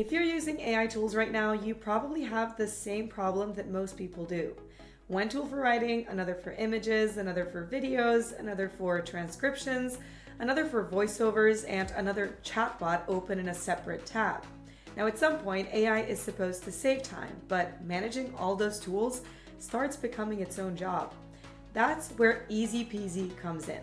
If you're using AI tools right now, you probably have the same problem that most people do. One tool for writing, another for images, another for videos, another for transcriptions, another for voiceovers, and another chatbot open in a separate tab. Now, at some point, AI is supposed to save time, but managing all those tools starts becoming its own job. That's where Easy-Peasy comes in.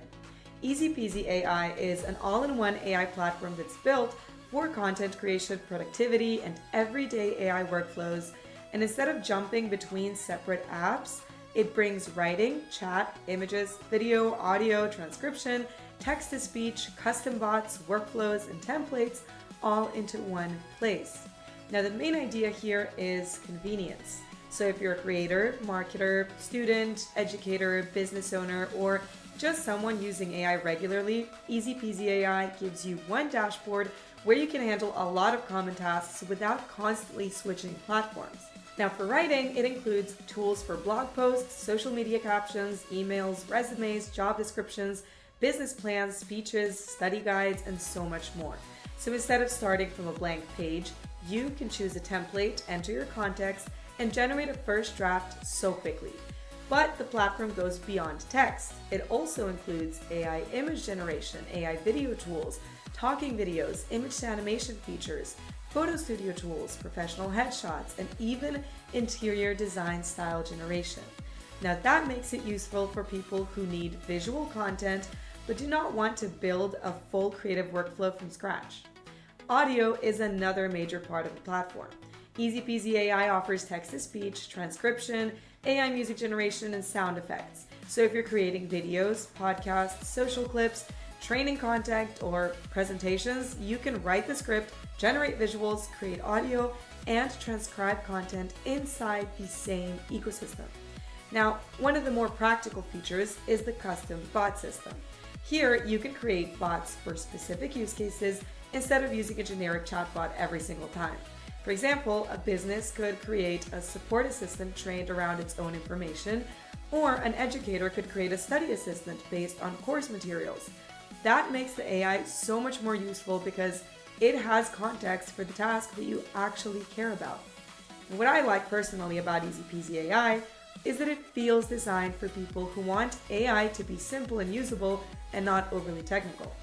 Easy-Peasy.AI is an all-in-one AI platform that's built for content creation, productivity, and everyday AI workflows. And instead of jumping between separate apps, it brings writing, chat, images, video, audio, transcription, text-to-speech, custom bots, workflows, and templates all into one place. Now, the main idea here is convenience. So if you're a creator, marketer, student, educator, business owner, or just someone using AI regularly, Easy-Peasy.AI gives you one dashboard where you can handle a lot of common tasks without constantly switching platforms. Now, for writing, it includes tools for blog posts, social media captions, emails, resumes, job descriptions, business plans, speeches, study guides, and so much more. So instead of starting from a blank page, you can choose a template, enter your context, and generate a first draft so quickly. But the platform goes beyond text. It also includes AI image generation, AI video tools, talking videos, image to animation features, photo studio tools, professional headshots, and even interior design style generation. Now, that makes it useful for people who need visual content but do not want to build a full creative workflow from scratch. Audio is another major part of the platform. Easy-Peasy.AI offers text-to-speech, transcription, AI music generation, and sound effects. So if you're creating videos, podcasts, social clips, training content, or presentations, you can write the script, generate visuals, create audio, and transcribe content inside the same ecosystem. Now, one of the more practical features is the custom bot system. Here, you can create bots for specific use cases instead of using a generic chatbot every single time. For example, a business could create a support assistant trained around its own information, or an educator could create a study assistant based on course materials. That makes the AI so much more useful because it has context for the task that you actually care about. And what I like personally about Easy-Peasy.AI is that it feels designed for people who want AI to be simple and usable and not overly technical.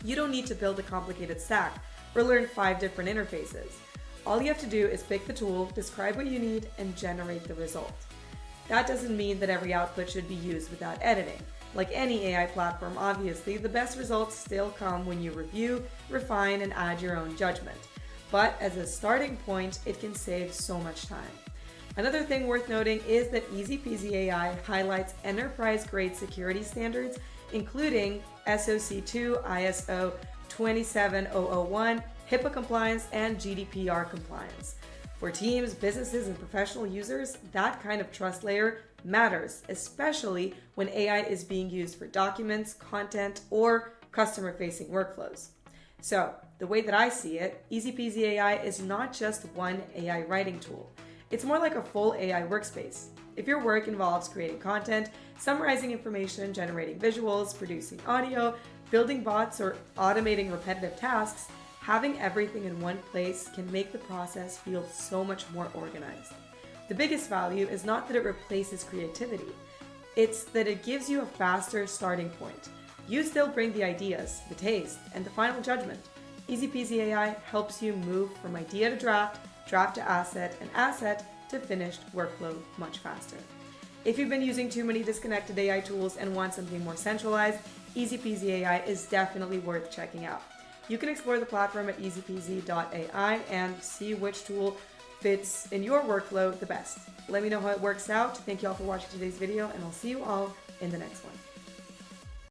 You don't need to build a complicated stack or learn 5 different interfaces. All you have to do is pick the tool, describe what you need, and generate the result. That doesn't mean that every output should be used without editing. Like any AI platform, obviously, the best results still come when you review, refine, and add your own judgment. But as a starting point, it can save so much time. Another thing worth noting is that Easy-Peasy.AI highlights enterprise-grade security standards, including SOC 2, ISO 27001, HIPAA compliance, and GDPR compliance. For teams, businesses, and professional users, that kind of trust layer matters, especially when AI is being used for documents, content, or customer-facing workflows. So, the way that I see it, Easy-Peasy.AI is not just one AI writing tool. It's more like a full AI workspace. If your work involves creating content, summarizing information, generating visuals, producing audio, building bots, or automating repetitive tasks, having everything in one place can make the process feel so much more organized. The biggest value is not that it replaces creativity, it's that it gives you a faster starting point. You still bring the ideas, the taste, and the final judgment. Easy-Peasy.AI helps you move from idea to draft, draft to asset, and asset to finished workflow much faster. If you've been using too many disconnected AI tools and want something more centralized, Easy-Peasy.AI is definitely worth checking out. You can explore the platform at Easy-Peasy.AI and see which tool fits in your workflow the best. Let me know how it works out. Thank you all for watching today's video, and I'll see you all in the next one.